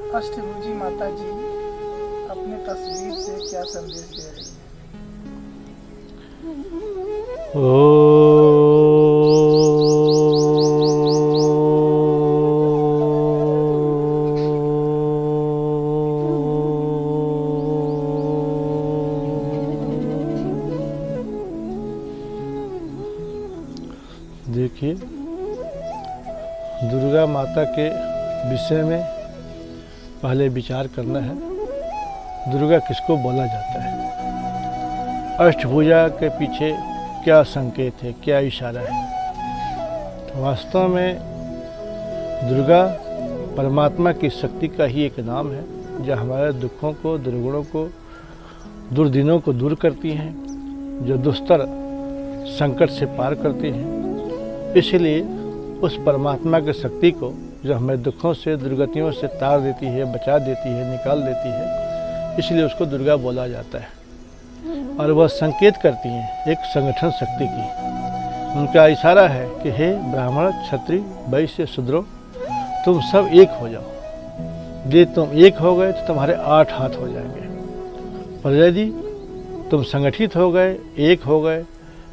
अष्टभुजी माता जी अपने तस्वीर से क्या संदेश दे रही है? देखिए, दुर्गा माता के विषय में पहले विचार करना है। दुर्गा किसको बोला जाता है? अष्टभुजा के पीछे क्या संकेत है, क्या इशारा है? वास्तव में दुर्गा परमात्मा की शक्ति का ही एक नाम है, जो हमारे दुखों को, दुर्गुणों को, दुर्दिनों को दूर करती हैं, जो दुस्तर संकट से पार करती हैं। इसलिए उस परमात्मा की शक्ति को, जो हमें दुखों से, दुर्गतियों से तार देती है, बचा देती है, निकाल देती है, इसलिए उसको दुर्गा बोला जाता है। और वह संकेत करती हैं एक संगठन शक्ति की। उनका इशारा है कि हे ब्राह्मण, क्षत्रिय, वैश्य, शूद्रों, तुम सब एक हो जाओ। यदि तुम एक हो गए तो तुम्हारे 8 हाथ हो जाएंगे। और यदि तुम संगठित हो गए, एक हो गए,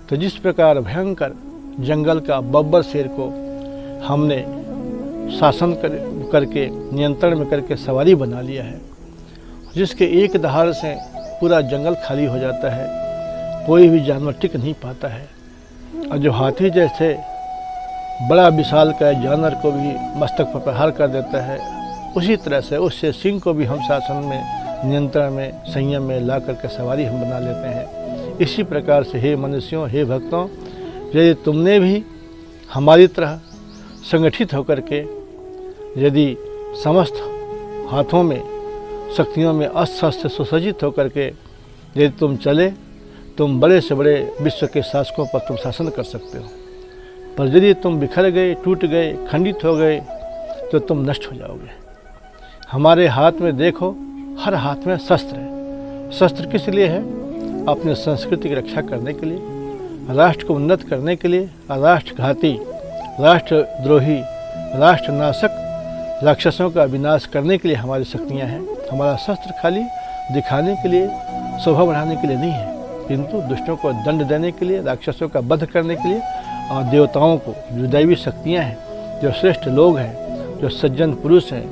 तो जिस प्रकार भयंकर जंगल का बब्बर शेर को हमने शासन करके, नियंत्रण में करके सवारी बना लिया है, जिसके एक दहाड़ से पूरा जंगल खाली हो जाता है, कोई भी जानवर टिक नहीं पाता है। और जो हाथी जैसे बड़ा विशाल का जानवर को भी मस्तक पर प्रहार कर देता है, उसी तरह से उससे सिंह को भी हम शासन में, नियंत्रण में, संयम में ला करके सवारी हम बना लेते हैं। इसी प्रकार से हे मनुष्यों, हे भक्तों, यदि तुमने भी हमारी तरह संगठित होकर के, यदि समस्त हाथों में, शक्तियों में अस्त्र शस्त्र सुसज्जित होकर के यदि तुम चले, तुम बड़े से बड़े विश्व के शासकों पर तुम शासन कर सकते हो। पर यदि तुम बिखर गए, टूट गए, खंडित हो गए, तो तुम नष्ट हो जाओगे। हमारे हाथ में देखो, हर हाथ में शस्त्र है। शस्त्र किस लिए है? अपने संस्कृति की रक्षा करने के लिए, राष्ट्र को उन्नत करने के लिए, राष्ट्रघाती, राष्ट्रद्रोही, राष्ट्रनाशक राक्षसों का विनाश करने के लिए हमारी शक्तियाँ हैं। हमारा शस्त्र खाली दिखाने के लिए, शोभा बढ़ाने के लिए नहीं है, किंतु दुष्टों को दंड देने के लिए, राक्षसों का वध करने के लिए, और देवताओं को, जो दैवी शक्तियाँ हैं, जो श्रेष्ठ लोग हैं, जो सज्जन पुरुष हैं,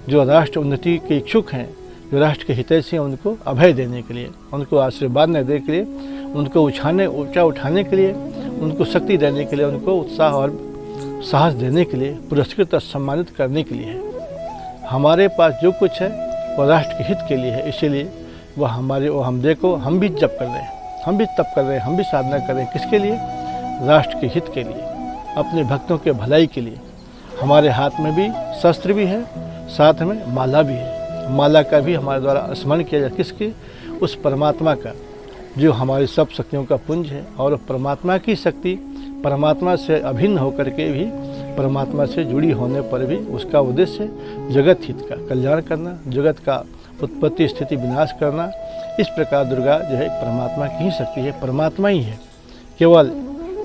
जो राष्ट्र उन्नति के इच्छुक हैं, जो राष्ट्र के हितैषी हैं, उनको अभय देने के लिए, उनको आशीर्वाद देने के लिए, उनको ऊंचा उठाने के लिए, उनको शक्ति देने के लिए, उनको उत्साह और साहस देने के लिए, पुरस्कृत और सम्मानित करने के लिए है। हमारे पास जो कुछ है वो राष्ट्र के हित के लिए है। इसीलिए वो हम देखो, हम भी जप कर रहे हैं, हम भी तप कर रहे हैं, हम भी साधना कर रहे हैं। किसके लिए? राष्ट्र के हित के लिए, अपने भक्तों के भलाई के लिए। हमारे हाथ में भी शस्त्र भी है, साथ में माला भी है। माला का भी हमारे द्वारा स्मरण किया जाए। किसके? उस परमात्मा का, जो हमारी सब शक्तियों का पुंज है। और परमात्मा की शक्ति, परमात्मा से अभिन्न होकर के भी, परमात्मा से जुड़ी होने पर भी, उसका उद्देश्य जगत हित का कल्याण करना, जगत का उत्पत्ति स्थिति विनाश करना। इस प्रकार दुर्गा जो है परमात्मा की ही शक्ति है, परमात्मा ही है। केवल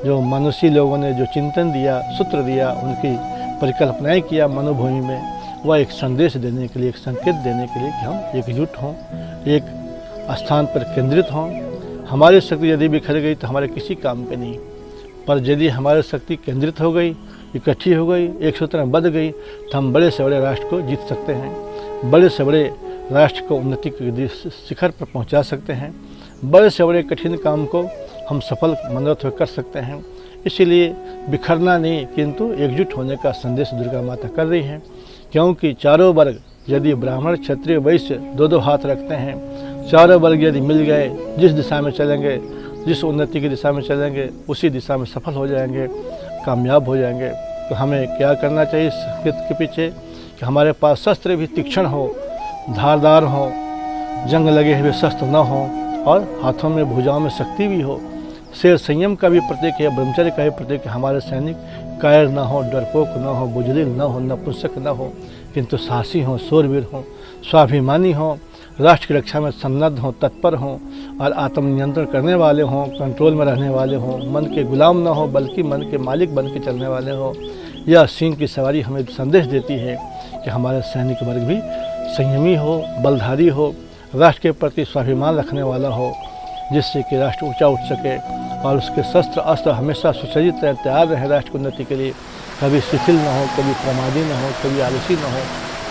जो मनुष्य लोगों ने जो चिंतन दिया, सूत्र दिया, उनकी परिकल्पनाएं किया मनोभूमि में, वह एक संदेश देने के लिए, एक संकेत देने के लिए कि हम एकजुट हों, एक स्थान पर केंद्रित हों। हमारी शक्ति यदि बिखर गई तो हमारे किसी काम के नहीं, पर यदि हमारी शक्ति केंद्रित हो गई, इकट्ठी हो गई, एक सूत्र में बंध गई, तो हम बड़े से बड़े राष्ट्र को जीत सकते हैं, बड़े से बड़े राष्ट्र को उन्नति के शिखर पर पहुंचा सकते हैं, बड़े से बड़े कठिन काम को हम सफल मनोरथ कर सकते हैं। इसीलिए बिखरना नहीं, किंतु एकजुट होने का संदेश दुर्गा माता कर रही हैं। क्योंकि चारों वर्ग, यदि ब्राह्मण, क्षत्रिय, वैश्य दो हाथ रखते हैं, चारों वर्ग यदि मिल गए, जिस दिशा में चलेंगे, जिस उन्नति की दिशा में चलेंगे, उसी दिशा में सफल हो जाएंगे, कामयाब हो जाएंगे। तो हमें क्या करना चाहिए इसके पीछे? कि हमारे पास शस्त्र भी तीक्ष्ण हो, धारदार हो, जंग लगे हुए शस्त्र न हो, और हाथों में, भुजाओं में शक्ति भी हो। शेर संयम का भी प्रतीक है, ब्रह्मचर्य का भी प्रतीक है। हमारे सैनिक कायर न हो, डरपोक न हो, बुजदिल न हो, नपुंसक न हो, किंतु साहसी हों, शूरवीर हों, स्वाभिमानी हों, राष्ट्र की रक्षा में सन्नद्ध हों, तत्पर हों, और आत्मनियंत्रण करने वाले हों, कंट्रोल में रहने वाले हों, मन के गुलाम न हो, बल्कि मन के मालिक बन के चलने वाले हों। यह सिंह की सवारी हमें संदेश देती है कि हमारे सैनिक वर्ग भी संयमी हो, बलधारी हो, राष्ट्र के प्रति स्वाभिमान रखने वाला हो, जिससे कि राष्ट्र ऊंचा उठ सके और उसके शस्त्र अस्त्र हमेशा सुसज्जित रहे, तैयार रहे राष्ट्र की उन्नति के लिए। कभी शिथिल न हो, कभी प्रमादी न हो, कभी आलसी न हो,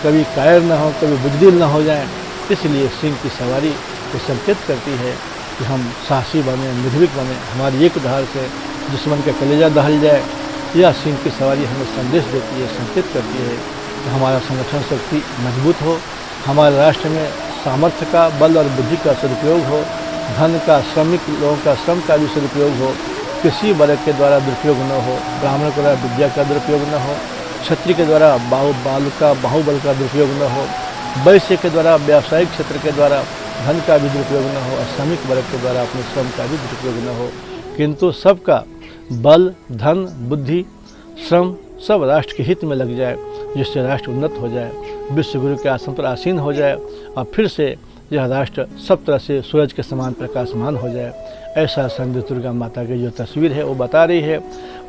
कभी कायर न हो, कभी बुजदिल न हो जाए। इसलिए सिंह की सवारी ये संकेत करती है कि हम साहसी बने, निर्भीक बने, हमारी एक धार से दुश्मन का कलेजा दहल जाए। यह सिंह की सवारी हमें संदेश देती है, संकेत करती है कि हमारा संगठन शक्ति मजबूत हो, हमारे राष्ट्र में सामर्थ्य का, बल और बुद्धि का सदुपयोग हो, धन का, श्रमिक लोगों का श्रम का भी सदुपयोग हो, किसी वर्ग के द्वारा दुरुपयोग न हो, ब्राह्मण के द्वारा विद्या का दुरुपयोग न हो, क्षत्रिय के द्वारा बाहुबल का दुरुपयोग न हो, वैश्य के द्वारा व्यावसायिक क्षेत्र के द्वारा धन का भी दुरुपयोग न हो और श्रमिक वर्ग के द्वारा अपने श्रम का भी दुरुपयोग न हो, किंतु सबका बल, धन, बुद्धि, श्रम सब राष्ट्र के हित में लग जाए, जिससे राष्ट्र उन्नत हो जाए, विश्व गुरु के आसन पर आसीन हो जाए और फिर से यह राष्ट्र सब तरह से सूरज के समान प्रकाशमान हो जाए। ऐसा संदेश दुर्गा माता की जो तस्वीर है वो बता रही है।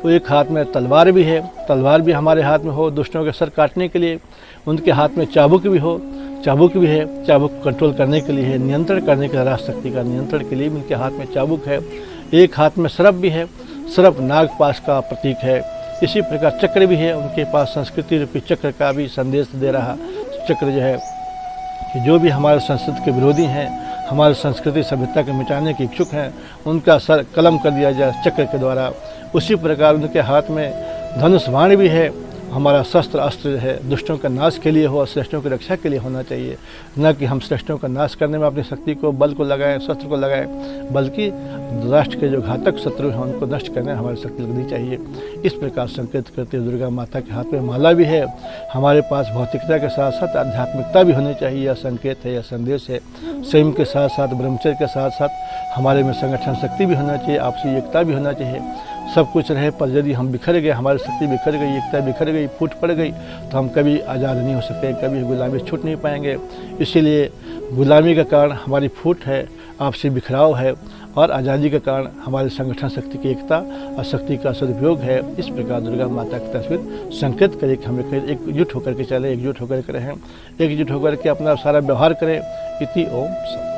वो एक हाथ में तलवार भी है, तलवार भी हमारे हाथ में हो दुष्टों के सर काटने के लिए, उनके हाथ में चाबुक भी हो, चाबुक भी है, चाबुक कंट्रोल करने के लिए है, नियंत्रण करने के लिए, राष्ट्र शक्ति का नियंत्रण के लिए उनके हाथ में चाबुक है। एक हाथ में सर्प भी है, सर्प नागपाश का प्रतीक है। इसी प्रकार चक्र भी है, उनके पास संस्कृति रूपी चक्र का भी संदेश दे रहा चक्र जो है कि जो भी हमारे संस्कृति के विरोधी हैं, हमारी संस्कृति सभ्यता के मिटाने के इच्छुक हैं, उनका सर कलम कर दिया जाए चक्र के द्वारा। उसी प्रकार उनके हाथ में धनुष बाण भी है, हमारा शस्त्र अस्त्र है दुष्टों का नाश के लिए हो और श्रेष्ठों की रक्षा के लिए होना चाहिए, न कि हम श्रेष्ठों का नाश करने में अपनी शक्ति को, बल को लगाएं, शस्त्र को लगाएं, बल्कि राष्ट्र के जो घातक शत्रु हैं उनको नष्ट करने हमारी शक्ति लगनी चाहिए। इस प्रकार संकेत करते हुए दुर्गा माता के हाथ में माला भी है। हमारे पास भौतिकता के साथ साथ आध्यात्मिकता भी होनी चाहिए, यह संकेत है, यह संदेश है। संयम के साथ साथ, ब्रह्मचर्य के साथ साथ हमारे में संगठन शक्ति भी होना चाहिए, आपसी एकता भी होना चाहिए। सब कुछ रहे पर यदि हम बिखर गए, हमारी शक्ति बिखर गई, एकता बिखर गई, फूट पड़ गई, तो हम कभी आज़ाद नहीं हो सकते, कभी गुलामी से छूट नहीं पाएंगे। इसीलिए गुलामी का कारण हमारी फूट है, आपसी बिखराव है, और आज़ादी का कारण हमारे संगठन शक्ति की एकता और शक्ति का सदुपयोग है। इस प्रकार दुर्गा माता की तस्वीर संकेत करे कि हमें एकजुट होकर के चले, एकजुट होकर के रहें, एकजुट होकर के अपना सारा व्यवहार करें। इति ओम।